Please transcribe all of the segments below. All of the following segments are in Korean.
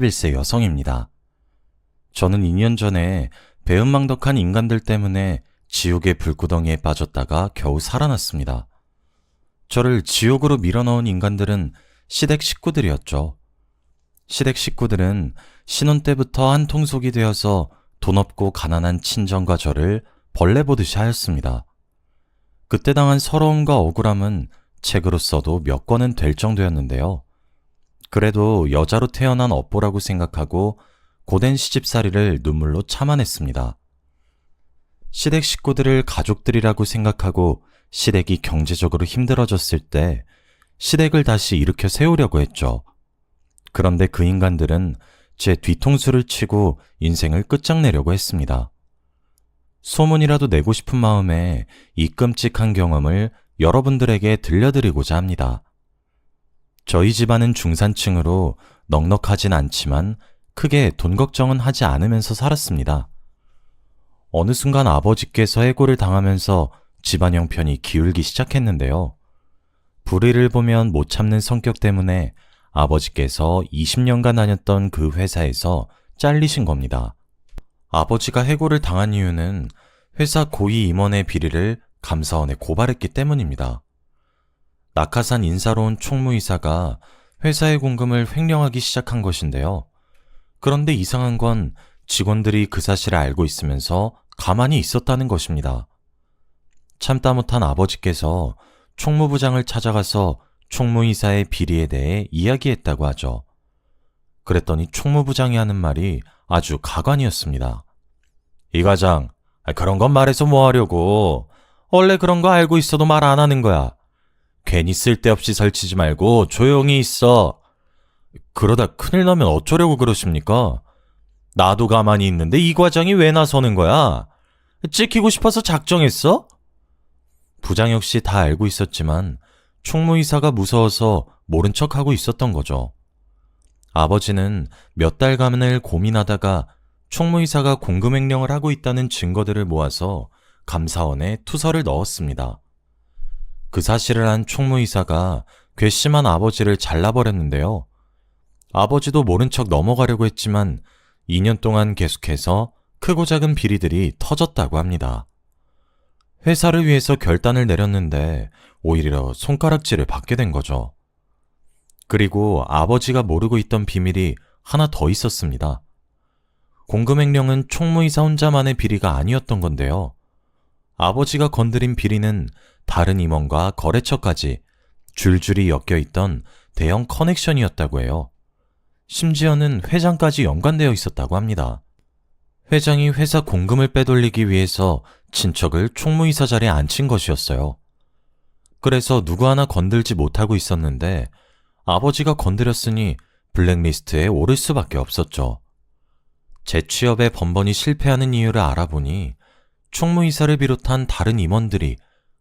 1세 여성입니다. 저는 2년 전에 배은망덕한 인간들 때문에 지옥의 불구덩이에 빠졌다가 겨우 살아났습니다. 저를 지옥으로 밀어넣은 인간들은 시댁 식구들이었죠. 시댁 식구들은 신혼 때부터 한통속이 되어서 돈 없고 가난한 친정과 저를 벌레 보듯이 하였습니다. 그때 당한 서러움과 억울함은 책으로 써도 몇 권은 될 정도였는데요. 그래도 여자로 태어난 업보라고 생각하고 고된 시집살이를 눈물로 참아냈습니다. 시댁 식구들을 가족들이라고 생각하고 시댁이 경제적으로 힘들어졌을 때 시댁을 다시 일으켜 세우려고 했죠. 그런데 그 인간들은 제 뒤통수를 치고 인생을 끝장내려고 했습니다. 소문이라도 내고 싶은 마음에 이 끔찍한 경험을 여러분들에게 들려드리고자 합니다. 저희 집안은 중산층으로 넉넉하진 않지만 크게 돈 걱정은 하지 않으면서 살았습니다. 어느 순간 아버지께서 해고를 당하면서 집안 형편이 기울기 시작했는데요. 불의를 보면 못 참는 성격 때문에 아버지께서 20년간 다녔던 그 회사에서 잘리신 겁니다. 아버지가 해고를 당한 이유는 회사 고위 임원의 비리를 감사원에 고발했기 때문입니다. 낙하산 인사로 온 총무이사가 회사의 공금을 횡령하기 시작한 것인데요. 그런데 이상한 건 직원들이 그 사실을 알고 있으면서 가만히 있었다는 것입니다. 참다 못한 아버지께서 총무부장을 찾아가서 총무이사의 비리에 대해 이야기했다고 하죠. 그랬더니 총무부장이 하는 말이 아주 가관이었습니다. 이 과장, 그런 건 말해서 뭐 하려고. 원래 그런 거 알고 있어도 말 안 하는 거야. 괜히 쓸데없이 설치지 말고 조용히 있어. 그러다 큰일 나면 어쩌려고 그러십니까? 나도 가만히 있는데 이 과장이 왜 나서는 거야? 찍히고 싶어서 작정했어? 부장 역시 다 알고 있었지만 총무이사가 무서워서 모른 척하고 있었던 거죠. 아버지는 몇 달간을 고민하다가 총무이사가 공금횡령을 하고 있다는 증거들을 모아서 감사원에 투서를 넣었습니다. 그 사실을 안 총무이사가 괘씸한 아버지를 잘라버렸는데요. 아버지도 모른 척 넘어가려고 했지만 2년 동안 계속해서 크고 작은 비리들이 터졌다고 합니다. 회사를 위해서 결단을 내렸는데 오히려 손가락질을 받게 된 거죠. 그리고 아버지가 모르고 있던 비밀이 하나 더 있었습니다. 공금횡령은 총무이사 혼자만의 비리가 아니었던 건데요. 아버지가 건드린 비리는 다른 임원과 거래처까지 줄줄이 엮여있던 대형 커넥션이었다고 해요. 심지어는 회장까지 연관되어 있었다고 합니다. 회장이 회사 공금을 빼돌리기 위해서 친척을 총무이사 자리에 앉힌 것이었어요. 그래서 누구 하나 건들지 못하고 있었는데 아버지가 건드렸으니 블랙리스트에 오를 수밖에 없었죠. 재취업에 번번이 실패하는 이유를 알아보니 총무이사를 비롯한 다른 임원들이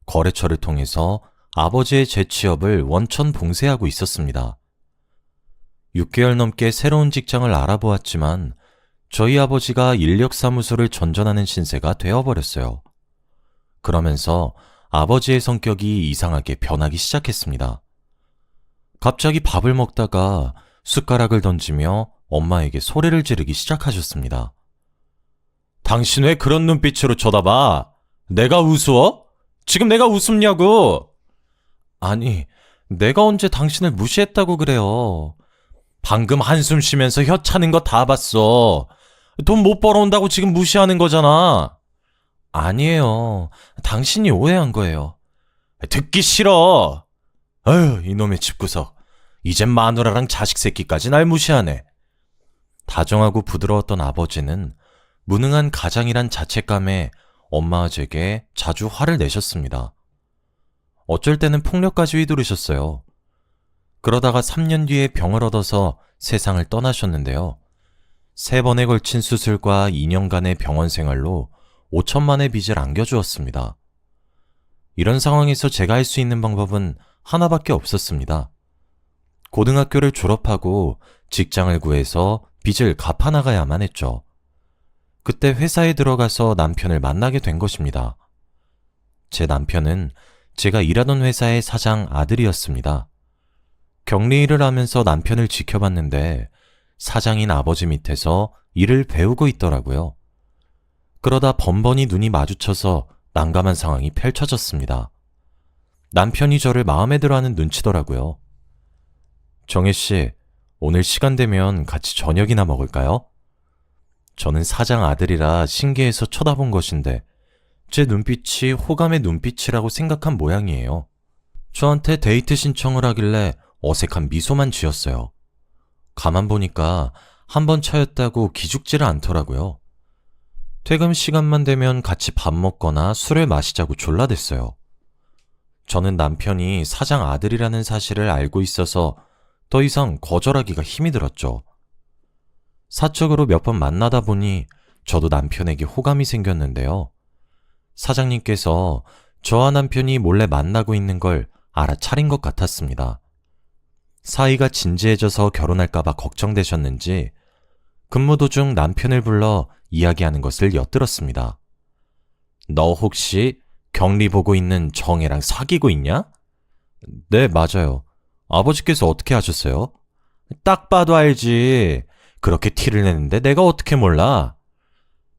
거래처를 통해서 아버지의 재취업을 원천 봉쇄하고 있었습니다. 6개월 넘게 새로운 직장을 알아보았지만 저희 아버지가 인력사무소를 전전하는 신세가 되어버렸어요. 그러면서 아버지의 성격이 이상하게 변하기 시작했습니다. 갑자기 밥을 먹다가 숟가락을 던지며 엄마에게 소리를 지르기 시작하셨습니다. 당신 왜 그런 눈빛으로 쳐다봐? 내가 우스워? 지금 내가 우습냐고? 아니, 내가 언제 당신을 무시했다고 그래요. 방금 한숨 쉬면서 혀 차는 거 다 봤어. 돈 못 벌어온다고 지금 무시하는 거잖아. 아니에요. 당신이 오해한 거예요. 듣기 싫어. 아휴, 이놈의 집구석. 이젠 마누라랑 자식 새끼까지 날 무시하네. 다정하고 부드러웠던 아버지는 무능한 가장이란 자책감에 엄마와 제게 자주 화를 내셨습니다. 어쩔 때는 폭력까지 휘두르셨어요. 그러다가 3년 뒤에 병을 얻어서 세상을 떠나셨는데요. 3번에 걸친 수술과 2년간의 병원 생활로 5천만의 빚을 안겨주었습니다. 이런 상황에서 제가 할 수 있는 방법은 하나밖에 없었습니다. 고등학교를 졸업하고 직장을 구해서 빚을 갚아나가야만 했죠. 그때 회사에 들어가서 남편을 만나게 된 것입니다. 제 남편은 제가 일하던 회사의 사장 아들이었습니다. 격리 일을 하면서 남편을 지켜봤는데 사장인 아버지 밑에서 일을 배우고 있더라고요. 그러다 번번이 눈이 마주쳐서 난감한 상황이 펼쳐졌습니다. 남편이 저를 마음에 들어하는 눈치더라고요. 정혜 씨, 오늘 시간 되면 같이 저녁이나 먹을까요? 저는 사장 아들이라 신기해서 쳐다본 것인데 제 눈빛이 호감의 눈빛이라고 생각한 모양이에요. 저한테 데이트 신청을 하길래 어색한 미소만 지었어요. 가만 보니까 한 번 차였다고 기죽지를 않더라고요. 퇴근 시간만 되면 같이 밥 먹거나 술을 마시자고 졸라댔어요. 저는 남편이 사장 아들이라는 사실을 알고 있어서 더 이상 거절하기가 힘이 들었죠. 사적으로 몇 번 만나다 보니 저도 남편에게 호감이 생겼는데요. 사장님께서 저와 남편이 몰래 만나고 있는 걸 알아차린 것 같았습니다. 사이가 진지해져서 결혼할까봐 걱정되셨는지 근무 도중 남편을 불러 이야기하는 것을 엿들었습니다. 너 혹시 격리 보고 있는 정혜랑 사귀고 있냐? 네, 맞아요. 아버지께서 어떻게 하셨어요? 딱 봐도 알지. 그렇게 티를 내는데 내가 어떻게 몰라?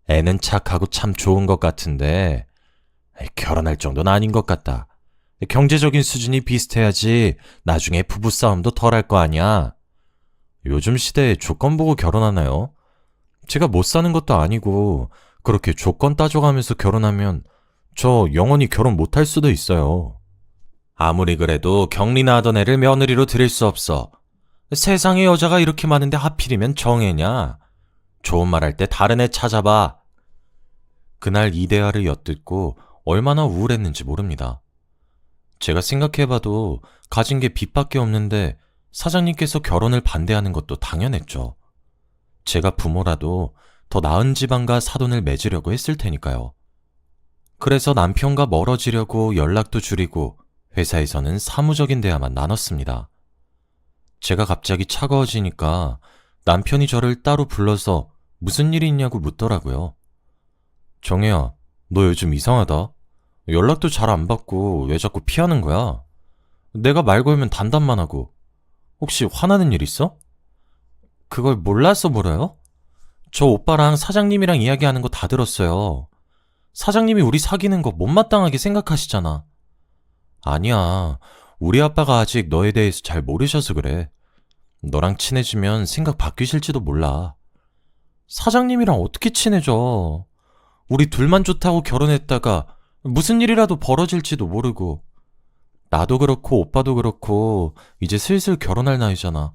애는 착하고 참 좋은 것 같은데 결혼할 정도는 아닌 것 같다. 경제적인 수준이 비슷해야지 나중에 부부싸움도 덜 할 거 아니야. 요즘 시대에 조건 보고 결혼하나요? 제가 못 사는 것도 아니고 그렇게 조건 따져가면서 결혼하면 저 영원히 결혼 못 할 수도 있어요. 아무리 그래도 격리나 하던 애를 며느리로 들일 수 없어. 세상에 여자가 이렇게 많은데 하필이면 정애냐? 좋은 말 할 때 다른 애 찾아봐. 그날 이 대화를 엿듣고 얼마나 우울했는지 모릅니다. 제가 생각해봐도 가진 게 빚밖에 없는데 사장님께서 결혼을 반대하는 것도 당연했죠. 제가 부모라도 더 나은 집안과 사돈을 맺으려고 했을 테니까요. 그래서 남편과 멀어지려고 연락도 줄이고 회사에서는 사무적인 대화만 나눴습니다. 제가 갑자기 차가워지니까 남편이 저를 따로 불러서 무슨 일이 있냐고 묻더라고요. 정혜야, 너 요즘 이상하다. 연락도 잘 안 받고 왜 자꾸 피하는 거야? 내가 말 걸면 단답만 하고. 혹시 화나는 일 있어? 그걸 몰라서 물어요? 저 오빠랑 사장님이랑 이야기하는 거 다 들었어요. 사장님이 우리 사귀는 거 못마땅하게 생각하시잖아. 아니야. 우리 아빠가 아직 너에 대해서 잘 모르셔서 그래. 너랑 친해지면 생각 바뀌실지도 몰라. 사장님이랑 어떻게 친해져? 우리 둘만 좋다고 결혼했다가 무슨 일이라도 벌어질지도 모르고. 나도 그렇고 오빠도 그렇고 이제 슬슬 결혼할 나이잖아.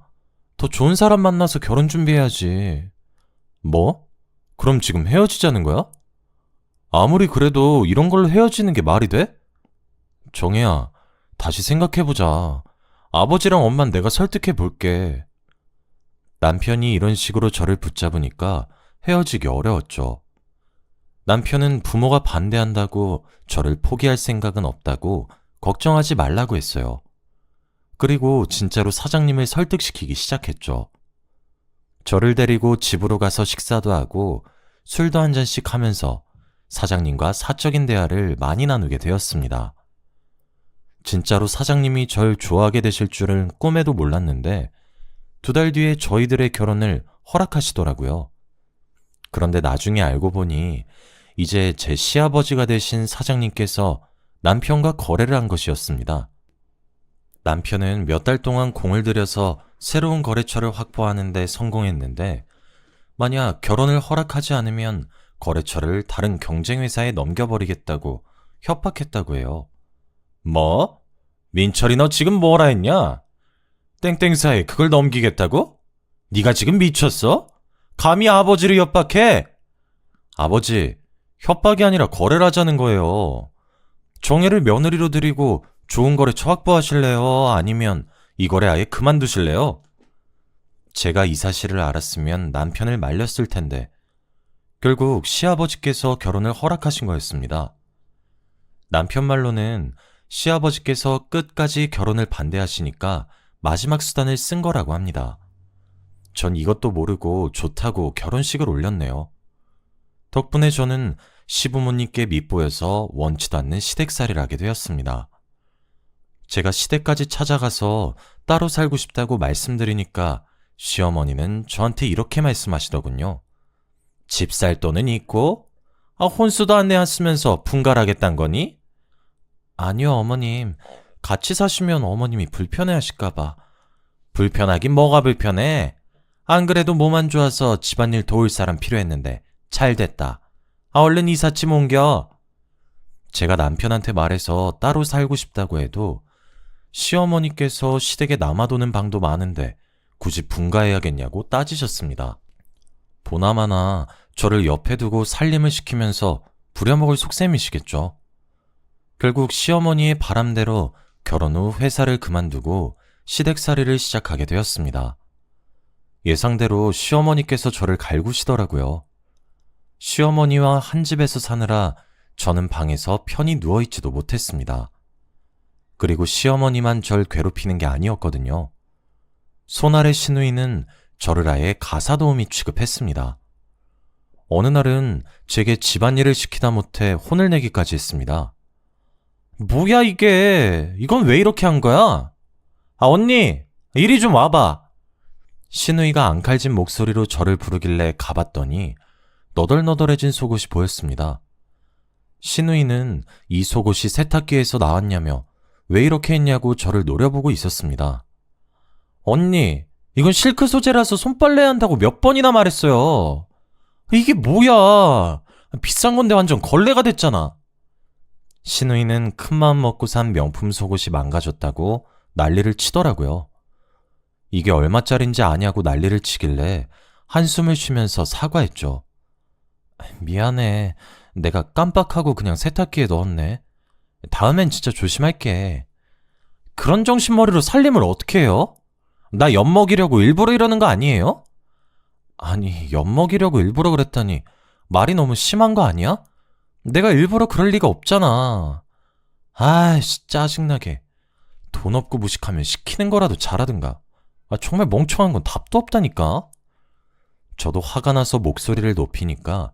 더 좋은 사람 만나서 결혼 준비해야지. 뭐? 그럼 지금 헤어지자는 거야? 아무리 그래도 이런 걸로 헤어지는 게 말이 돼? 정혜야, 다시 생각해보자. 아버지랑 엄만 내가 설득해 볼게. 남편이 이런 식으로 저를 붙잡으니까 헤어지기 어려웠죠. 남편은 부모가 반대한다고 저를 포기할 생각은 없다고 걱정하지 말라고 했어요. 그리고 진짜로 사장님을 설득시키기 시작했죠. 저를 데리고 집으로 가서 식사도 하고 술도 한 잔씩 하면서 사장님과 사적인 대화를 많이 나누게 되었습니다. 진짜로 사장님이 절 좋아하게 되실 줄은 꿈에도 몰랐는데 2달 뒤에 저희들의 결혼을 허락하시더라고요. 그런데 나중에 알고 보니 이제 제 시아버지가 되신 사장님께서 남편과 거래를 한 것이었습니다. 남편은 몇 달 동안 공을 들여서 새로운 거래처를 확보하는 데 성공했는데 만약 결혼을 허락하지 않으면 거래처를 다른 경쟁회사에 넘겨버리겠다고 협박했다고 해요. 뭐? 민철이 너 지금 뭐라 했냐? 땡땡사에 그걸 넘기겠다고? 네가 지금 미쳤어? 감히 아버지를 협박해? 아버지, 협박이 아니라 거래를 하자는 거예요. 정혜를 며느리로 드리고 좋은 거래처 확보하실래요? 아니면 이 거래 아예 그만두실래요? 제가 이 사실을 알았으면 남편을 말렸을 텐데 결국 시아버지께서 결혼을 허락하신 거였습니다. 남편 말로는 시아버지께서 끝까지 결혼을 반대하시니까 마지막 수단을 쓴 거라고 합니다. 전 이것도 모르고 좋다고 결혼식을 올렸네요. 덕분에 저는 시부모님께 밉보여서 원치도 않는 시댁살이를 하게 되었습니다. 제가 시댁까지 찾아가서 따로 살고 싶다고 말씀드리니까 시어머니는 저한테 이렇게 말씀하시더군요. 집 살 돈은 있고? 혼수도 안 내왔으면서 분갈하겠단 거니? 아니요, 어머님. 같이 사시면 어머님이 불편해하실까봐. 불편하긴 뭐가 불편해? 안 그래도 몸 안 좋아서 집안일 도울 사람 필요했는데 잘 됐다. 얼른 이삿짐 옮겨. 제가 남편한테 말해서 따로 살고 싶다고 해도 시어머니께서 시댁에 남아도는 방도 많은데 굳이 분가해야겠냐고 따지셨습니다. 보나마나 저를 옆에 두고 살림을 시키면서 부려먹을 속셈이시겠죠. 결국 시어머니의 바람대로 결혼 후 회사를 그만두고 시댁살이를 시작하게 되었습니다. 예상대로 시어머니께서 저를 갈구시더라고요. 시어머니와 한 집에서 사느라 저는 방에서 편히 누워있지도 못했습니다. 그리고 시어머니만 절 괴롭히는 게 아니었거든요. 손아래 시누이는 저를 아예 가사도우미 취급했습니다. 어느 날은 제게 집안일을 시키다 못해 혼을 내기까지 했습니다. 뭐야 이게? 이건 왜 이렇게 한 거야? 언니, 이리 좀 와봐. 시누이가 앙칼진 목소리로 저를 부르길래 가봤더니 너덜너덜해진 속옷이 보였습니다. 시누이는 이 속옷이 세탁기에서 나왔냐며 왜 이렇게 했냐고 저를 노려보고 있었습니다. 언니, 이건 실크 소재라서 손빨래 한다고 몇 번이나 말했어요. 이게 뭐야? 비싼 건데 완전 걸레가 됐잖아. 시누이는 큰마음 먹고 산 명품 속옷이 망가졌다고 난리를 치더라고요. 이게 얼마짜린지 아냐고 난리를 치길래 한숨을 쉬면서 사과했죠. 미안해. 내가 깜빡하고 그냥 세탁기에 넣었네. 다음엔 진짜 조심할게. 그런 정신머리로 살림을 어떻게 해요? 나 엿먹이려고 일부러 이러는 거 아니에요? 아니, 엿먹이려고 일부러 그랬다니 말이 너무 심한 거 아니야? 내가 일부러 그럴 리가 없잖아. 아이씨, 짜증나게. 돈 없고 무식하면 시키는 거라도 잘하든가. 정말 멍청한 건 답도 없다니까. 저도 화가 나서 목소리를 높이니까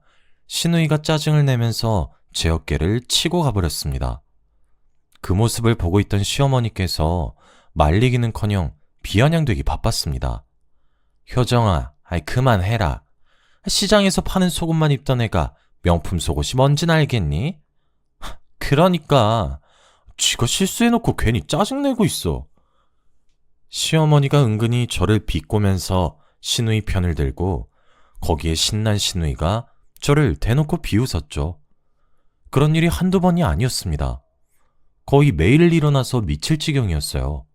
시누이가 짜증을 내면서 제 어깨를 치고 가버렸습니다. 그 모습을 보고 있던 시어머니께서 말리기는커녕 비아냥되기 바빴습니다. 효정아, 그만해라. 시장에서 파는 속옷만 입던 애가 명품 속옷이 뭔진 알겠니? 그러니까 쥐가 실수해놓고 괜히 짜증내고 있어. 시어머니가 은근히 저를 비꼬면서 시누이 편을 들고 거기에 신난 시누이가 저를 대놓고 비웃었죠. 그런 일이 한두 번이 아니었습니다. 거의 매일 일어나서 미칠 지경이었어요.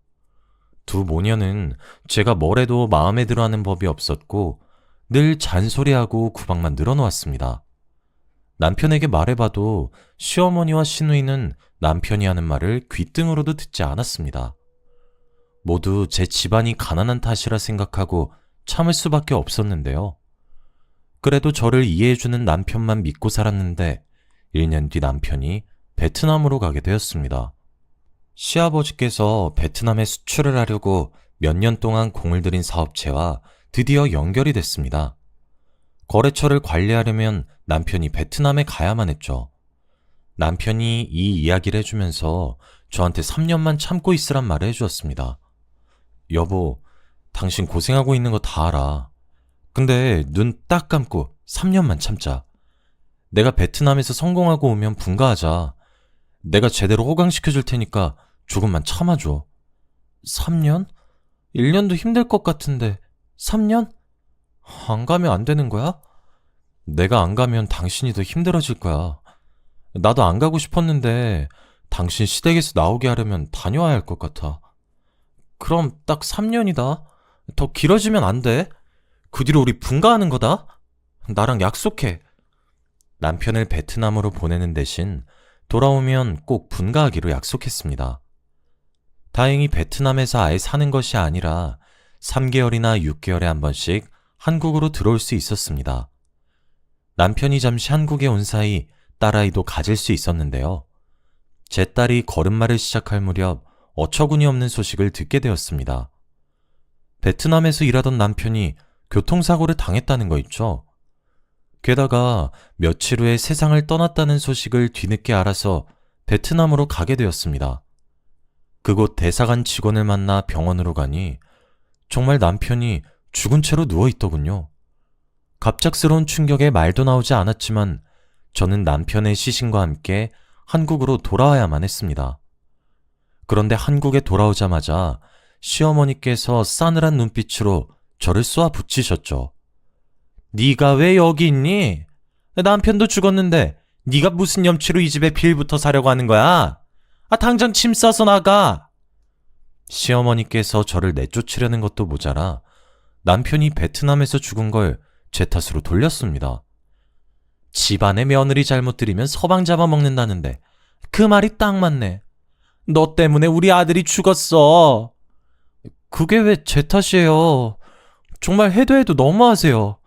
두 모녀는 제가 뭘 해도 마음에 들어하는 법이 없었고 늘 잔소리하고 구박만 늘어놓았습니다. 남편에게 말해봐도 시어머니와 시누이는 남편이 하는 말을 귓등으로도 듣지 않았습니다. 모두 제 집안이 가난한 탓이라 생각하고 참을 수밖에 없었는데요. 그래도 저를 이해해주는 남편만 믿고 살았는데 1년 뒤 남편이 베트남으로 가게 되었습니다. 시아버지께서 베트남에 수출을 하려고 몇 년 동안 공을 들인 사업체와 드디어 연결이 됐습니다. 거래처를 관리하려면 남편이 베트남에 가야만 했죠. 남편이 이 이야기를 해주면서 저한테 3년만 참고 있으란 말을 해주었습니다. 여보, 당신 고생하고 있는 거 다 알아. 근데 눈 딱 감고 3년만 참자. 내가 베트남에서 성공하고 오면 분가하자. 내가 제대로 호강시켜줄 테니까 조금만 참아줘. 3년? 1년도 힘들 것 같은데 3년? 안 가면 안 되는 거야? 내가 안 가면 당신이 더 힘들어질 거야. 나도 안 가고 싶었는데 당신 시댁에서 나오게 하려면 다녀와야 할 것 같아. 그럼 딱 3년이다. 더 길어지면 안 돼. 그 뒤로 우리 분가하는 거다. 나랑 약속해. 남편을 베트남으로 보내는 대신 돌아오면 꼭 분가하기로 약속했습니다. 다행히 베트남에서 아예 사는 것이 아니라 3개월이나 6개월에 한 번씩 한국으로 들어올 수 있었습니다. 남편이 잠시 한국에 온 사이 딸아이도 가질 수 있었는데요. 제 딸이 걸음마를 시작할 무렵 어처구니 없는 소식을 듣게 되었습니다. 베트남에서 일하던 남편이 교통사고를 당했다는 거 있죠. 게다가 며칠 후에 세상을 떠났다는 소식을 뒤늦게 알아서 베트남으로 가게 되었습니다. 그곳 대사관 직원을 만나 병원으로 가니 정말 남편이 죽은 채로 누워있더군요. 갑작스러운 충격에 말도 나오지 않았지만 저는 남편의 시신과 함께 한국으로 돌아와야만 했습니다. 그런데 한국에 돌아오자마자 시어머니께서 싸늘한 눈빛으로 저를 쏘아 붙이셨죠. 네가 왜 여기 있니? 남편도 죽었는데 네가 무슨 염치로 이 집에 빌부터 사려고 하는 거야? 당장 짐 싸서 나가! 시어머니께서 저를 내쫓으려는 것도 모자라 남편이 베트남에서 죽은 걸 제 탓으로 돌렸습니다. 집안의 며느리 잘못 들이면 서방 잡아먹는다는데 그 말이 딱 맞네. 너 때문에 우리 아들이 죽었어. 그게 왜 제 탓이에요? 정말 해도 해도 너무하세요.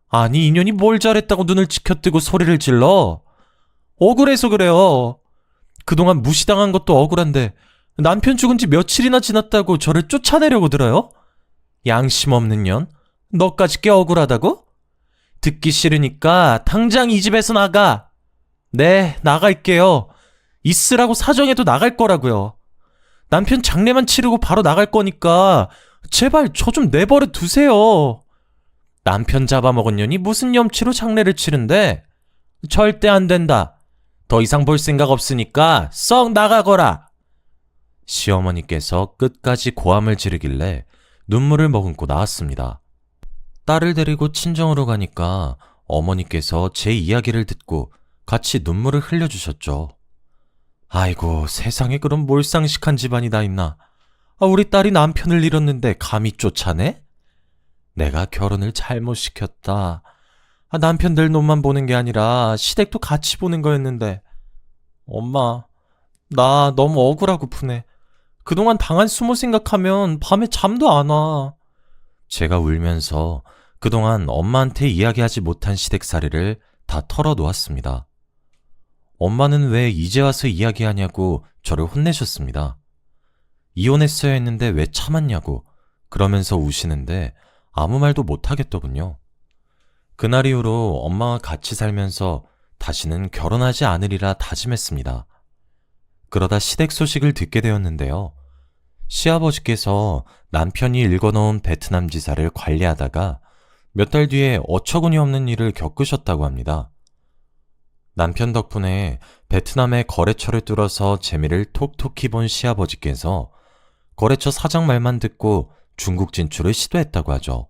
아니 인연이 뭘 잘했다고 눈을 치켜뜨고 소리를 질러? 억울해서 그래요. 그동안 무시당한 것도 억울한데 남편 죽은 지 며칠이나 지났다고 저를 쫓아내려고 들어요? 양심 없는 년? 너까지 꽤 억울하다고? 듣기 싫으니까 당장 이 집에서 나가. 네, 나갈게요. 있으라고 사정해도 나갈 거라고요. 남편 장례만 치르고 바로 나갈 거니까 제발 저 좀 내버려 두세요. 남편 잡아먹은 년이 무슨 염치로 장례를 치른대? 절대 안 된다. 더 이상 볼 생각 없으니까 썩 나가거라. 시어머니께서 끝까지 고함을 지르길래 눈물을 머금고 나왔습니다. 딸을 데리고 친정으로 가니까 어머니께서 제 이야기를 듣고 같이 눈물을 흘려주셨죠. 아이고, 세상에 그런 몰상식한 집안이 다 있나. 우리 딸이 남편을 잃었는데 감히 쫓아내? 내가 결혼을 잘못 시켰다. 남편 될 놈만 보는 게 아니라 시댁도 같이 보는 거였는데. 엄마, 나 너무 억울하고 푸네. 그동안 당한 수모 생각하면 밤에 잠도 안 와. 제가 울면서 그동안 엄마한테 이야기하지 못한 시댁살이를 다 털어놓았습니다. 엄마는 왜 이제 와서 이야기하냐고 저를 혼내셨습니다. 이혼했어야 했는데 왜 참았냐고 그러면서 우시는데 아무 말도 못하겠더군요. 그날 이후로 엄마와 같이 살면서 다시는 결혼하지 않으리라 다짐했습니다. 그러다 시댁 소식을 듣게 되었는데요. 시아버지께서 남편이 읽어놓은 베트남 지사를 관리하다가 몇 달 뒤에 어처구니 없는 일을 겪으셨다고 합니다. 남편 덕분에 베트남의 거래처를 뚫어서 재미를 톡톡히 본 시아버지께서 거래처 사장 말만 듣고 중국 진출을 시도했다고 하죠.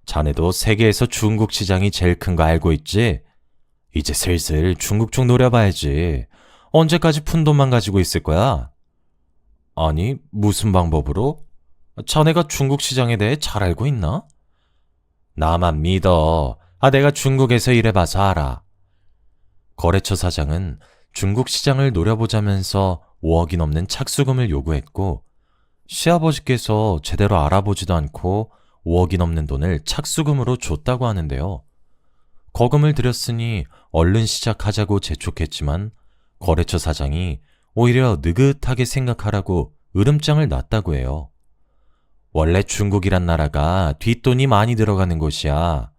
자네도 세계에서 중국 시장이 제일 큰 거 알고 있지? 이제 슬슬 중국 쪽 노려봐야지. 언제까지 푼돈만 가지고 있을 거야? 아니, 무슨 방법으로? 자네가 중국 시장에 대해 잘 알고 있나? 나만 믿어. 내가 중국에서 일해봐서 알아. 거래처 사장은 중국 시장을 노려보자면서 5억이 넘는 착수금을 요구했고 시아버지께서 제대로 알아보지도 않고 5억이 넘는 돈을 착수금으로 줬다고 하는데요. 거금을 들였으니 얼른 시작하자고 재촉했지만 거래처 사장이 오히려 느긋하게 생각하라고 으름장을 놨다고 해요. 원래 중국이란 나라가 뒷돈이 많이 들어가는 곳이야.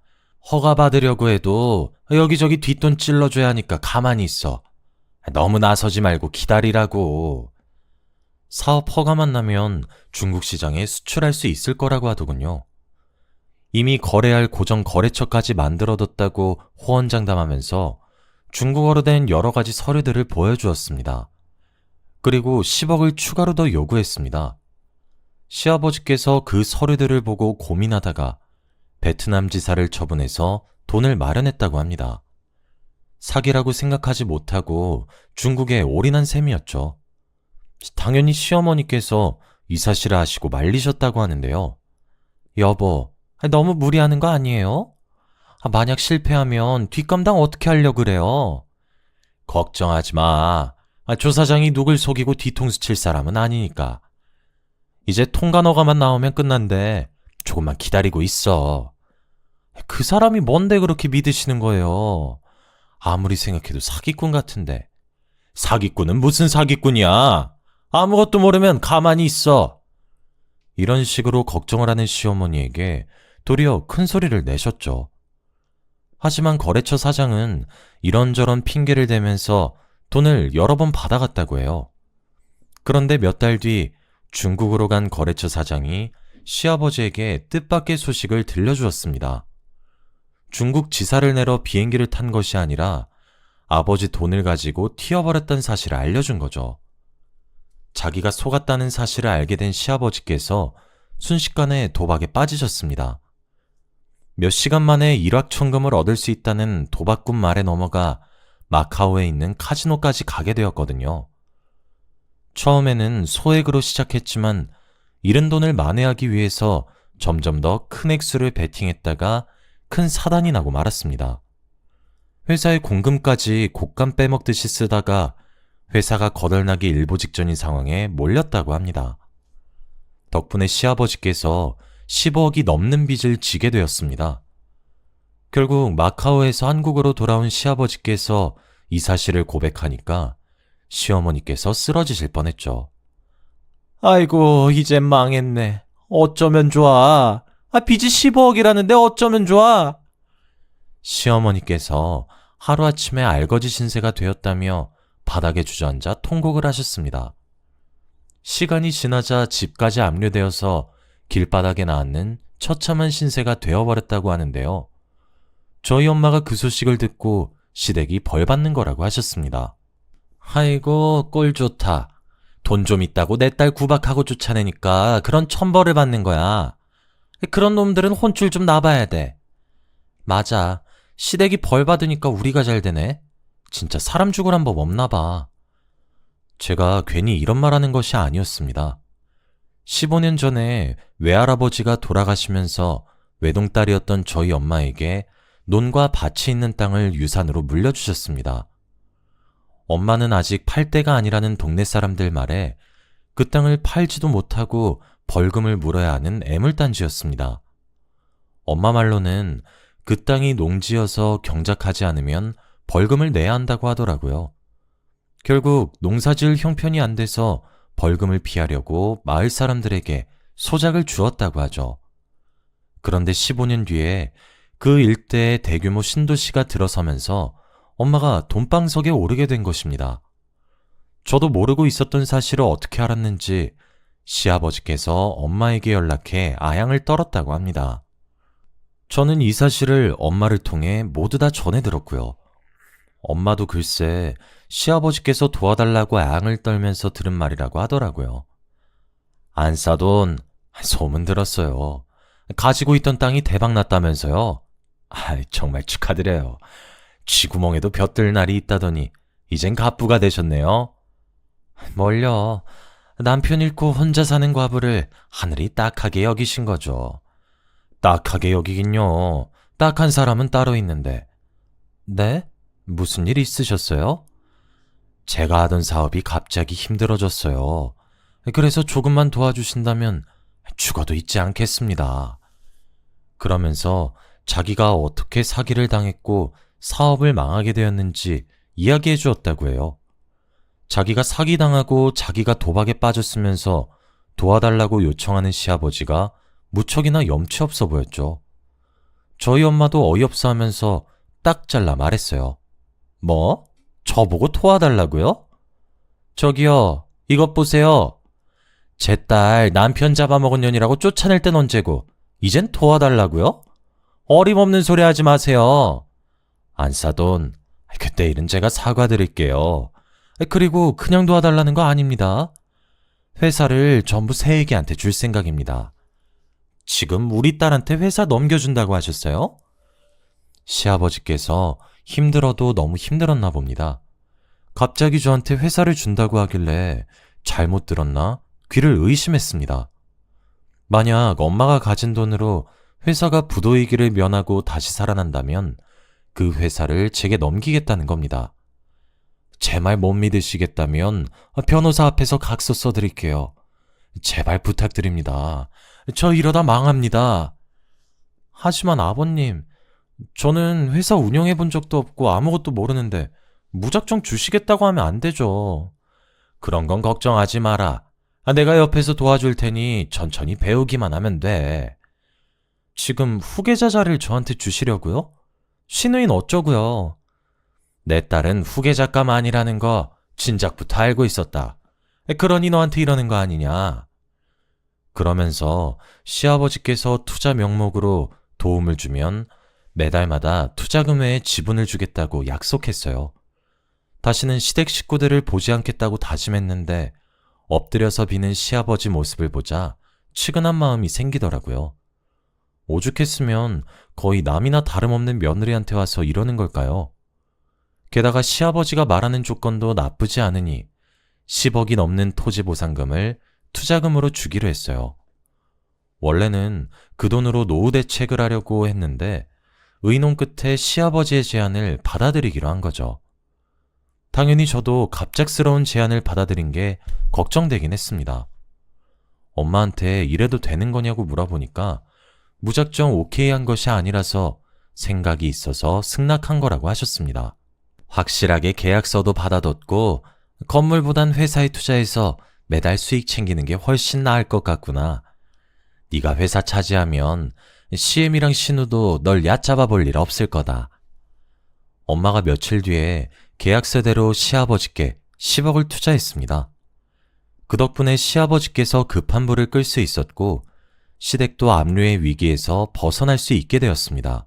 허가 받으려고 해도 여기저기 뒷돈 찔러줘야 하니까 가만히 있어. 너무 나서지 말고 기다리라고. 사업 허가만 나면 중국 시장에 수출할 수 있을 거라고 하더군요. 이미 거래할 고정 거래처까지 만들어뒀다고 호언장담하면서 중국어로 된 여러 가지 서류들을 보여주었습니다. 그리고 10억을 추가로 더 요구했습니다. 시아버지께서 그 서류들을 보고 고민하다가 베트남 지사를 처분해서 돈을 마련했다고 합니다. 사기라고 생각하지 못하고 중국에 올인한 셈이었죠. 당연히 시어머니께서 이 사실을 아시고 말리셨다고 하는데요. 여보, 너무 무리하는 거 아니에요? 만약 실패하면 뒷감당 어떻게 하려고 그래요? 걱정하지 마. 조 사장이 누굴 속이고 뒤통수 칠 사람은 아니니까. 이제 통관허가만 나오면 끝난대. 조금만 기다리고 있어. 그 사람이 뭔데 그렇게 믿으시는 거예요? 아무리 생각해도 사기꾼 같은데. 사기꾼은 무슨 사기꾼이야? 아무것도 모르면 가만히 있어. 이런 식으로 걱정을 하는 시어머니에게 도리어 큰 소리를 내셨죠. 하지만 거래처 사장은 이런저런 핑계를 대면서 돈을 여러 번 받아갔다고 해요. 그런데 몇 달 뒤 중국으로 간 거래처 사장이 시아버지에게 뜻밖의 소식을 들려주었습니다. 중국 지사를 내러 비행기를 탄 것이 아니라 아버지 돈을 가지고 튀어버렸다는 사실을 알려준 거죠. 자기가 속았다는 사실을 알게 된 시아버지께서 순식간에 도박에 빠지셨습니다. 몇 시간 만에 일확천금을 얻을 수 있다는 도박꾼 말에 넘어가 마카오에 있는 카지노까지 가게 되었거든요. 처음에는 소액으로 시작했지만 잃은 돈을 만회하기 위해서 점점 더 큰 액수를 베팅했다가 큰 사단이 나고 말았습니다. 회사의 공금까지 곶감 빼먹듯이 쓰다가 회사가 거덜나기 일보 직전인 상황에 몰렸다고 합니다. 덕분에 시아버지께서 15억이 넘는 빚을 지게 되었습니다. 결국 마카오에서 한국으로 돌아온 시아버지께서 이 사실을 고백하니까 시어머니께서 쓰러지실 뻔했죠. 아이고, 이젠 망했네. 어쩌면 좋아. 빚이 15억이라는데 어쩌면 좋아. 시어머니께서 하루아침에 알거지 신세가 되었다며 바닥에 주저앉아 통곡을 하셨습니다. 시간이 지나자 집까지 압류되어서 길바닥에 나앉는 처참한 신세가 되어버렸다고 하는데요. 저희 엄마가 그 소식을 듣고 시댁이 벌 받는 거라고 하셨습니다. 아이고, 꼴 좋다. 돈 좀 있다고 내 딸 구박하고 쫓아내니까 그런 천벌을 받는 거야. 그런 놈들은 혼쭐 좀 나봐야 돼. 맞아. 시댁이 벌 받으니까 우리가 잘 되네. 진짜 사람 죽으란 법 없나 봐. 제가 괜히 이런 말 하는 것이 아니었습니다. 15년 전에 외할아버지가 돌아가시면서 외동딸이었던 저희 엄마에게 논과 밭이 있는 땅을 유산으로 물려주셨습니다. 엄마는 아직 팔 때가 아니라는 동네 사람들 말에 그 땅을 팔지도 못하고 벌금을 물어야 하는 애물단지였습니다. 엄마 말로는 그 땅이 농지여서 경작하지 않으면 벌금을 내야 한다고 하더라고요. 결국 농사지을 형편이 안 돼서 벌금을 피하려고 마을 사람들에게 소작을 주었다고 하죠. 그런데 15년 뒤에 그 일대에 대규모 신도시가 들어서면서 엄마가 돈방석에 오르게 된 것입니다. 저도 모르고 있었던 사실을 어떻게 알았는지 시아버지께서 엄마에게 연락해 아양을 떨었다고 합니다. 저는 이 사실을 엄마를 통해 모두 다 전해 들었고요. 엄마도 글쎄 시아버지께서 도와달라고 아양을 떨면서 들은 말이라고 하더라고요. 안사돈, 소문 들었어요. 가지고 있던 땅이 대박났다면서요. 정말 축하드려요. 쥐구멍에도 벼뜰 날이 있다더니 이젠 갑부가 되셨네요. 뭘요. 남편 잃고 혼자 사는 과부를 하늘이 딱하게 여기신 거죠. 딱하게 여기긴요. 딱한 사람은 따로 있는데. 네? 무슨 일 있으셨어요? 제가 하던 사업이 갑자기 힘들어졌어요. 그래서 조금만 도와주신다면 죽어도 잊지 않겠습니다. 그러면서 자기가 어떻게 사기를 당했고 사업을 망하게 되었는지 이야기해 주었다고 해요. 자기가 사기당하고 자기가 도박에 빠졌으면서 도와달라고 요청하는 시아버지가 무척이나 염치 없어 보였죠. 저희 엄마도 어이없어 하면서 딱 잘라 말했어요. 뭐? 저보고 도와달라고요? 저기요, 이것 보세요. 제 딸 남편 잡아먹은 년이라고 쫓아낼 땐 언제고 이젠 도와달라고요? 어림없는 소리 하지 마세요. 안사돈, 그때 일은 제가 사과드릴게요. 그리고 그냥 도와달라는 거 아닙니다. 회사를 전부 새애기한테 줄 생각입니다. 지금 우리 딸한테 회사 넘겨준다고 하셨어요? 시아버지께서 힘들어도 너무 힘들었나 봅니다. 갑자기 저한테 회사를 준다고 하길래 잘못 들었나 귀를 의심했습니다. 만약 엄마가 가진 돈으로 회사가 부도이기를 면하고 다시 살아난다면 그 회사를 제게 넘기겠다는 겁니다. 제 말 못 믿으시겠다면 변호사 앞에서 각서 써드릴게요. 제발 부탁드립니다. 저 이러다 망합니다. 하지만 아버님, 저는 회사 운영해 본 적도 없고 아무것도 모르는데 무작정 주시겠다고 하면 안 되죠. 그런 건 걱정하지 마라. 내가 옆에서 도와줄 테니 천천히 배우기만 하면 돼. 지금 후계자 자리를 저한테 주시려고요? 신우인 어쩌고요? 내 딸은 후계자감 아니라는 거 진작부터 알고 있었다. 그러니 너한테 이러는 거 아니냐? 그러면서 시아버지께서 투자 명목으로 도움을 주면 매달마다 투자금 외에 지분을 주겠다고 약속했어요. 다시는 시댁 식구들을 보지 않겠다고 다짐했는데 엎드려서 비는 시아버지 모습을 보자 측은한 마음이 생기더라고요. 오죽했으면 거의 남이나 다름없는 며느리한테 와서 이러는 걸까요? 게다가 시아버지가 말하는 조건도 나쁘지 않으니 10억이 넘는 토지 보상금을 투자금으로 주기로 했어요. 원래는 그 돈으로 노후 대책을 하려고 했는데 의논 끝에 시아버지의 제안을 받아들이기로 한 거죠. 당연히 저도 갑작스러운 제안을 받아들인 게 걱정되긴 했습니다. 엄마한테 이래도 되는 거냐고 물어보니까 무작정 오케이 한 것이 아니라서 생각이 있어서 승낙한 거라고 하셨습니다. 확실하게 계약서도 받아뒀고 건물보단 회사에 투자해서 매달 수익 챙기는 게 훨씬 나을 것 같구나. 네가 회사 차지하면 CM이랑 신우도 널 얕잡아 볼 일 없을 거다. 엄마가 며칠 뒤에 계약서대로 시아버지께 10억을 투자했습니다. 그 덕분에 시아버지께서 급한 불을 끌 수 있었고 시댁도 압류의 위기에서 벗어날 수 있게 되었습니다.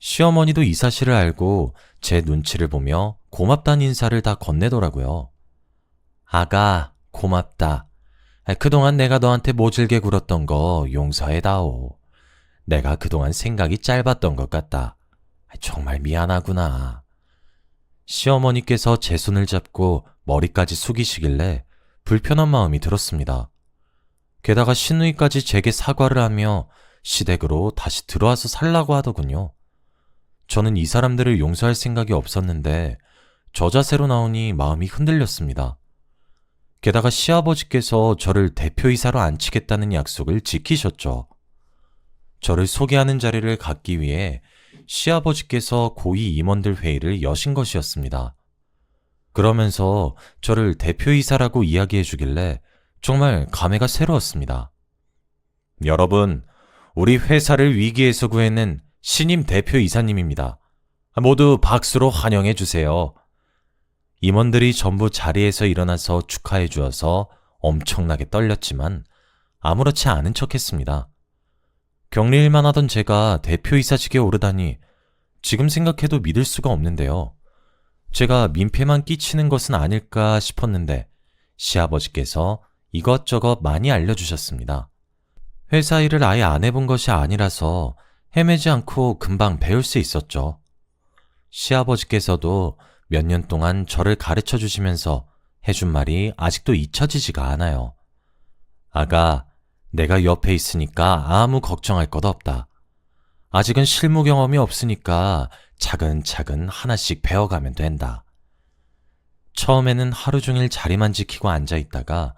시어머니도 이 사실을 알고 제 눈치를 보며 고맙다는 인사를 다 건네더라고요. 아가, 고맙다. 그동안 내가 너한테 모질게 굴었던 거 용서해다오. 내가 그동안 생각이 짧았던 것 같다. 정말 미안하구나. 시어머니께서 제 손을 잡고 머리까지 숙이시길래 불편한 마음이 들었습니다. 게다가 시누이까지 제게 사과를 하며 시댁으로 다시 들어와서 살라고 하더군요. 저는 이 사람들을 용서할 생각이 없었는데 저 자세로 나오니 마음이 흔들렸습니다. 게다가 시아버지께서 저를 대표이사로 앉히겠다는 약속을 지키셨죠. 저를 소개하는 자리를 갖기 위해 시아버지께서 고위 임원들 회의를 여신 것이었습니다. 그러면서 저를 대표이사라고 이야기해 주길래 정말 감회가 새로웠습니다. 여러분, 우리 회사를 위기에서 구해낸 신임 대표이사님입니다. 모두 박수로 환영해 주세요. 임원들이 전부 자리에서 일어나서 축하해 주어서 엄청나게 떨렸지만 아무렇지 않은 척했습니다. 격리일만 하던 제가 대표이사직에 오르다니 지금 생각해도 믿을 수가 없는데요. 제가 민폐만 끼치는 것은 아닐까 싶었는데 시아버지께서 이것저것 많이 알려주셨습니다. 회사 일을 아예 안 해본 것이 아니라서 헤매지 않고 금방 배울 수 있었죠. 시아버지께서도 몇 년 동안 저를 가르쳐 주시면서 해준 말이 아직도 잊혀지지가 않아요. 아가, 내가 옆에 있으니까 아무 걱정할 것 없다. 아직은 실무 경험이 없으니까 차근차근 하나씩 배워가면 된다. 처음에는 하루 종일 자리만 지키고 앉아 있다가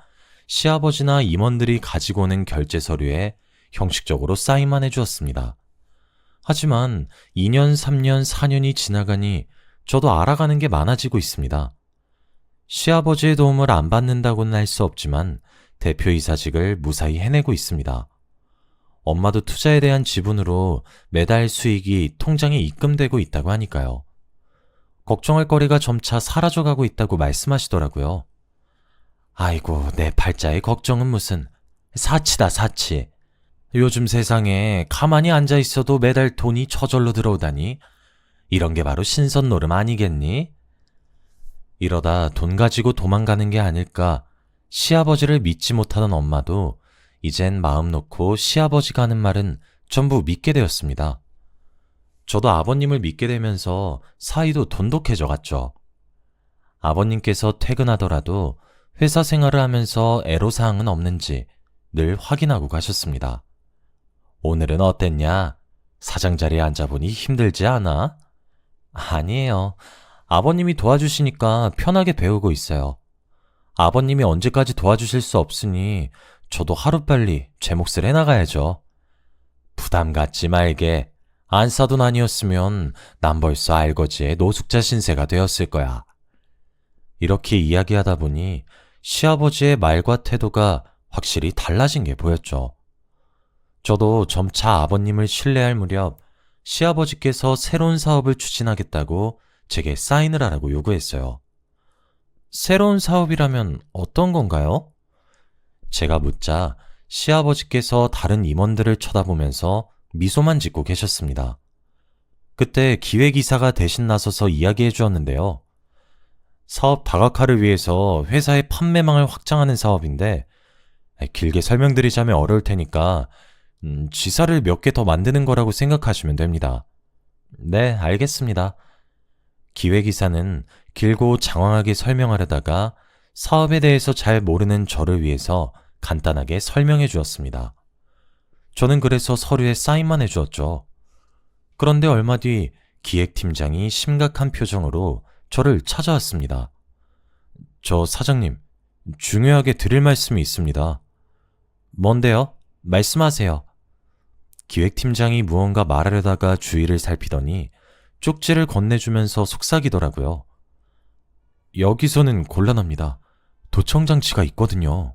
시아버지나 임원들이 가지고 오는 결제 서류에 형식적으로 사인만 해주었습니다. 하지만 2년, 3년, 4년이 지나가니 저도 알아가는 게 많아지고 있습니다. 시아버지의 도움을 안 받는다고는 할 수 없지만 대표이사직을 무사히 해내고 있습니다. 엄마도 투자에 대한 지분으로 매달 수익이 통장에 입금되고 있다고 하니까요. 걱정할 거리가 점차 사라져가고 있다고 말씀하시더라고요. 아이고, 내 팔자의 걱정은 무슨 사치다, 사치. 요즘 세상에 가만히 앉아 있어도 매달 돈이 저절로 들어오다니 이런 게 바로 신선노름 아니겠니? 이러다 돈 가지고 도망가는 게 아닐까. 시아버지를 믿지 못하던 엄마도 이젠 마음 놓고 시아버지가 하는 말은 전부 믿게 되었습니다. 저도 아버님을 믿게 되면서 사이도 돈독해져 갔죠. 아버님께서 퇴근하더라도 회사 생활을 하면서 애로사항은 없는지 늘 확인하고 가셨습니다. 오늘은 어땠냐? 사장 자리에 앉아보니 힘들지 않아? 아니에요. 아버님이 도와주시니까 편하게 배우고 있어요. 아버님이 언제까지 도와주실 수 없으니 저도 하루빨리 제 몫을 해나가야죠. 부담 갖지 말게. 안 사돈 아니었으면 난 벌써 알거지에 노숙자 신세가 되었을 거야. 이렇게 이야기하다 보니 시아버지의 말과 태도가 확실히 달라진 게 보였죠. 저도 점차 아버님을 신뢰할 무렵 시아버지께서 새로운 사업을 추진하겠다고 제게 사인을 하라고 요구했어요. 새로운 사업이라면 어떤 건가요? 제가 묻자 시아버지께서 다른 임원들을 쳐다보면서 미소만 짓고 계셨습니다. 그때 기획이사가 대신 나서서 이야기해 주었는데요. 사업 다각화를 위해서 회사의 판매망을 확장하는 사업인데 길게 설명드리자면 어려울 테니까 지사를 몇 개 더 만드는 거라고 생각하시면 됩니다. 네, 알겠습니다. 기획이사는 길고 장황하게 설명하려다가 사업에 대해서 잘 모르는 저를 위해서 간단하게 설명해 주었습니다. 저는 그래서 서류에 사인만 해주었죠. 그런데 얼마 뒤 기획팀장이 심각한 표정으로 저를 찾아왔습니다. 저 사장님, 중요하게 드릴 말씀이 있습니다. 뭔데요? 말씀하세요. 기획팀장이 무언가 말하려다가 주위를 살피더니 쪽지를 건네주면서 속삭이더라고요. 여기서는 곤란합니다. 도청장치가 있거든요.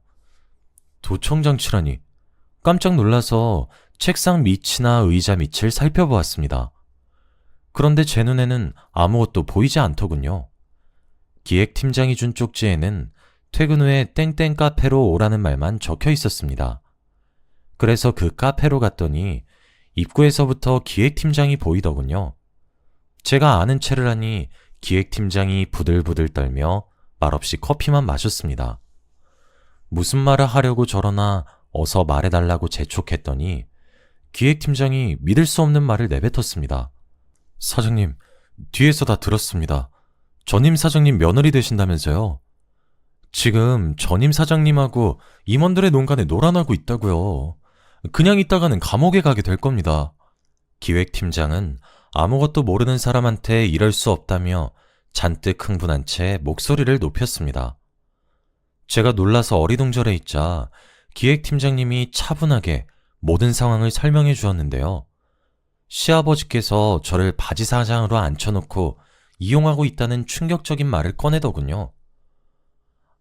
도청장치라니. 깜짝 놀라서 책상 밑이나 의자 밑을 살펴보았습니다. 그런데 제 눈에는 아무것도 보이지 않더군요. 기획팀장이 준 쪽지에는 퇴근 후에 땡땡 카페로 오라는 말만 적혀 있었습니다. 그래서 그 카페로 갔더니 입구에서부터 기획팀장이 보이더군요. 제가 아는 체를 하니 기획팀장이 부들부들 떨며 말없이 커피만 마셨습니다. 무슨 말을 하려고 저러나 어서 말해달라고 재촉했더니 기획팀장이 믿을 수 없는 말을 내뱉었습니다. 사장님, 뒤에서 다 들었습니다. 전임 사장님 며느리 되신다면서요? 지금 전임 사장님하고 임원들의 농간에 놀아나고 있다고요. 그냥 있다가는 감옥에 가게 될 겁니다. 기획팀장은 아무것도 모르는 사람한테 이럴 수 없다며 잔뜩 흥분한 채 목소리를 높였습니다. 제가 놀라서 어리둥절해 있자 기획팀장님이 차분하게 모든 상황을 설명해 주었는데요. 시아버지께서 저를 바지 사장으로 앉혀놓고 이용하고 있다는 충격적인 말을 꺼내더군요.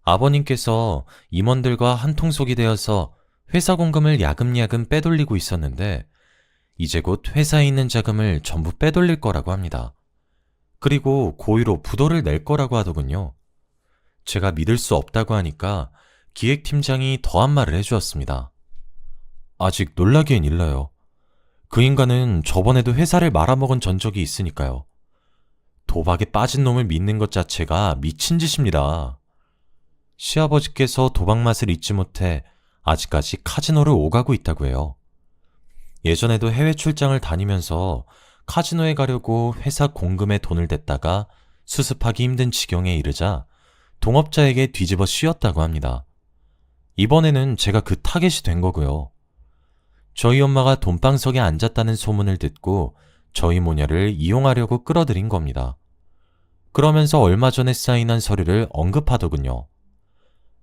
아버님께서 임원들과 한통속이 되어서 회사 공금을 야금야금 빼돌리고 있었는데 이제 곧 회사에 있는 자금을 전부 빼돌릴 거라고 합니다. 그리고 고의로 부도를 낼 거라고 하더군요. 제가 믿을 수 없다고 하니까 기획팀장이 더한 말을 해주었습니다. 아직 놀라기엔 일러요. 그 인간은 저번에도 회사를 말아먹은 전적이 있으니까요. 도박에 빠진 놈을 믿는 것 자체가 미친 짓입니다. 시아버지께서 도박 맛을 잊지 못해 아직까지 카지노를 오가고 있다고 해요. 예전에도 해외 출장을 다니면서 카지노에 가려고 회사 공금에 돈을 댔다가 수습하기 힘든 지경에 이르자 동업자에게 뒤집어 씌웠다고 합니다. 이번에는 제가 그 타겟이 된 거고요. 저희 엄마가 돈방석에 앉았다는 소문을 듣고 저희 모녀를 이용하려고 끌어들인 겁니다. 그러면서 얼마 전에 사인한 서류를 언급하더군요.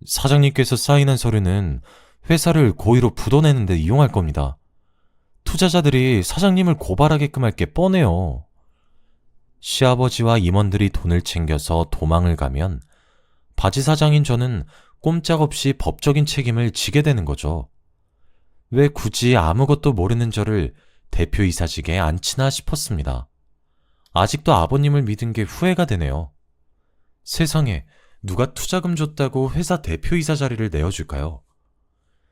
사장님께서 사인한 서류는 회사를 고의로 부도내는데 이용할 겁니다. 투자자들이 사장님을 고발하게끔 할 게 뻔해요. 시아버지와 임원들이 돈을 챙겨서 도망을 가면 바지 사장인 저는 꼼짝없이 법적인 책임을 지게 되는 거죠. 왜 굳이 아무것도 모르는 저를 대표이사직에 앉히나 싶었습니다. 아직도 아버님을 믿은 게 후회가 되네요. 세상에 누가 투자금 줬다고 회사 대표이사 자리를 내어줄까요?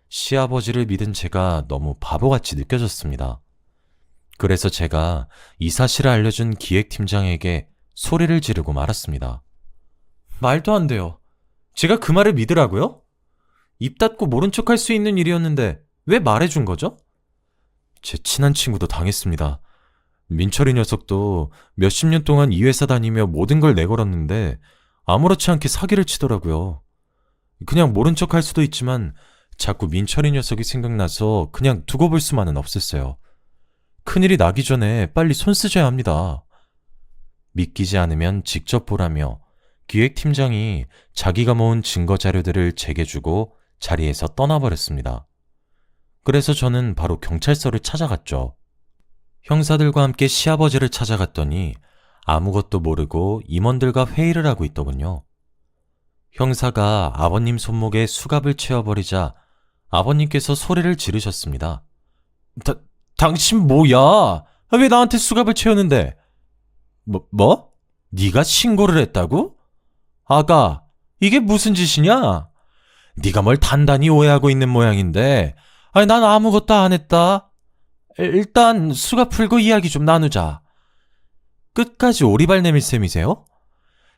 시아버지를 믿은 제가 너무 바보같이 느껴졌습니다. 그래서 제가 이 사실을 알려준 기획팀장에게 소리를 지르고 말았습니다. 말도 안 돼요. 제가 그 말을 믿으라고요? 입 닫고 모른 척할 수 있는 일이었는데 왜 말해준 거죠? 제 친한 친구도 당했습니다. 민철이 녀석도 몇십 년 동안 이 회사 다니며 모든 걸 내걸었는데 아무렇지 않게 사기를 치더라고요. 그냥 모른 척 할 수도 있지만 자꾸 민철이 녀석이 생각나서 그냥 두고 볼 수만은 없었어요. 큰일이 나기 전에 빨리 손 쓰셔야 합니다. 믿기지 않으면 직접 보라며 기획팀장이 자기가 모은 증거 자료들을 제게 주고 자리에서 떠나버렸습니다. 그래서 저는 바로 경찰서를 찾아갔죠. 형사들과 함께 시아버지를 찾아갔더니 아무것도 모르고 임원들과 회의를 하고 있더군요. 형사가 아버님 손목에 수갑을 채워버리자 아버님께서 소리를 지르셨습니다. 당신 뭐야? 왜 나한테 수갑을 채우는데? 뭐? 네가 신고를 했다고? 아가, 이게 무슨 짓이냐? 네가 뭘 단단히 오해하고 있는 모양인데 아니, 난 아무것도 안 했다. 일단 수가 풀고 이야기 좀 나누자. 끝까지 오리발 내밀 셈이세요?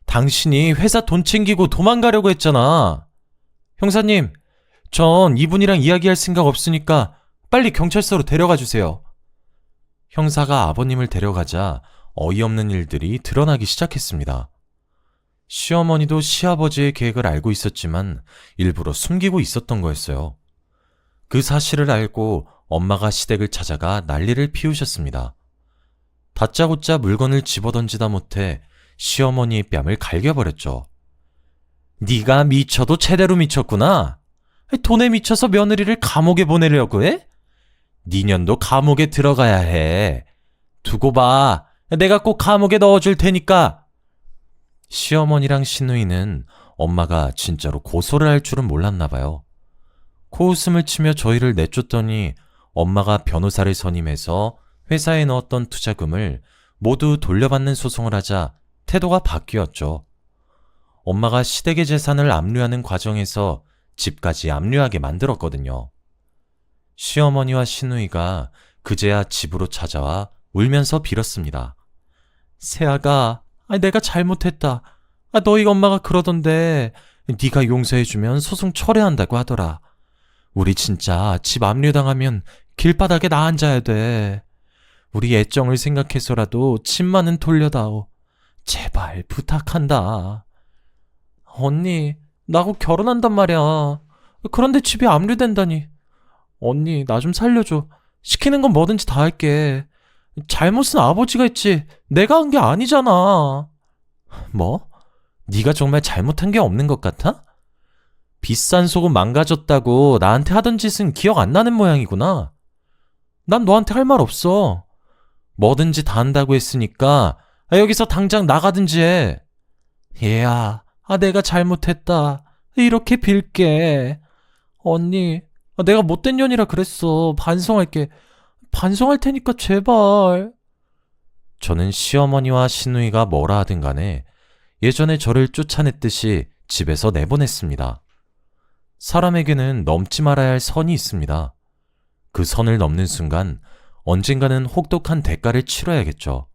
당신이 회사 돈 챙기고 도망가려고 했잖아. 형사님, 전 이분이랑 이야기할 생각 없으니까 빨리 경찰서로 데려가 주세요. 형사가 아버님을 데려가자 어이없는 일들이 드러나기 시작했습니다. 시어머니도 시아버지의 계획을 알고 있었지만 일부러 숨기고 있었던 거였어요. 그 사실을 알고 엄마가 시댁을 찾아가 난리를 피우셨습니다. 다짜고짜 물건을 집어던지다 못해 시어머니의 뺨을 갈겨버렸죠. 네가 미쳐도 제대로 미쳤구나. 돈에 미쳐서 며느리를 감옥에 보내려고 해? 네 년도 감옥에 들어가야 해. 두고 봐. 내가 꼭 감옥에 넣어줄 테니까. 시어머니랑 시누이는 엄마가 진짜로 고소를 할 줄은 몰랐나 봐요. 코웃음을 치며 저희를 내쫓더니 엄마가 변호사를 선임해서 회사에 넣었던 투자금을 모두 돌려받는 소송을 하자 태도가 바뀌었죠. 엄마가 시댁의 재산을 압류하는 과정에서 집까지 압류하게 만들었거든요. 시어머니와 시누이가 그제야 집으로 찾아와 울면서 빌었습니다. 새아가, 내가 잘못했다. 너희 엄마가 그러던데 네가 용서해주면 소송 철회한다고 하더라. 우리 진짜 집 압류당하면 길바닥에 나 앉아야 돼. 우리 애정을 생각해서라도 집만은 돌려다오. 제발 부탁한다. 언니, 나하고 결혼한단 말이야. 그런데 집이 압류된다니. 언니, 나 좀 살려줘. 시키는 건 뭐든지 다 할게. 잘못은 아버지가 했지 내가 한 게 아니잖아. 뭐? 네가 정말 잘못한 게 없는 것 같아? 비싼 속은 망가졌다고 나한테 하던 짓은 기억 안 나는 모양이구나. 난 너한테 할 말 없어. 뭐든지 다 한다고 했으니까 여기서 당장 나가든지 해. 얘야, 내가 잘못했다. 이렇게 빌게. 언니, 내가 못된 년이라 그랬어. 반성할게. 반성할 테니까 제발. 저는 시어머니와 시누이가 뭐라 하든 간에 예전에 저를 쫓아냈듯이 집에서 내보냈습니다. 사람에게는 넘지 말아야 할 선이 있습니다. 그 선을 넘는 순간 언젠가는 혹독한 대가를 치러야겠죠.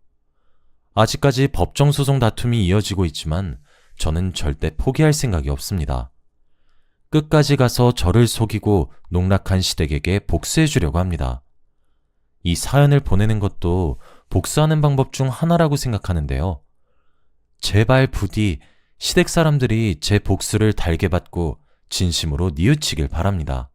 아직까지 법정 소송 다툼이 이어지고 있지만 저는 절대 포기할 생각이 없습니다. 끝까지 가서 저를 속이고 농락한 시댁에게 복수해 주려고 합니다. 이 사연을 보내는 것도 복수하는 방법 중 하나라고 생각하는데요. 제발 부디 시댁 사람들이 제 복수를 달게 받고 진심으로 뉘우치길 바랍니다.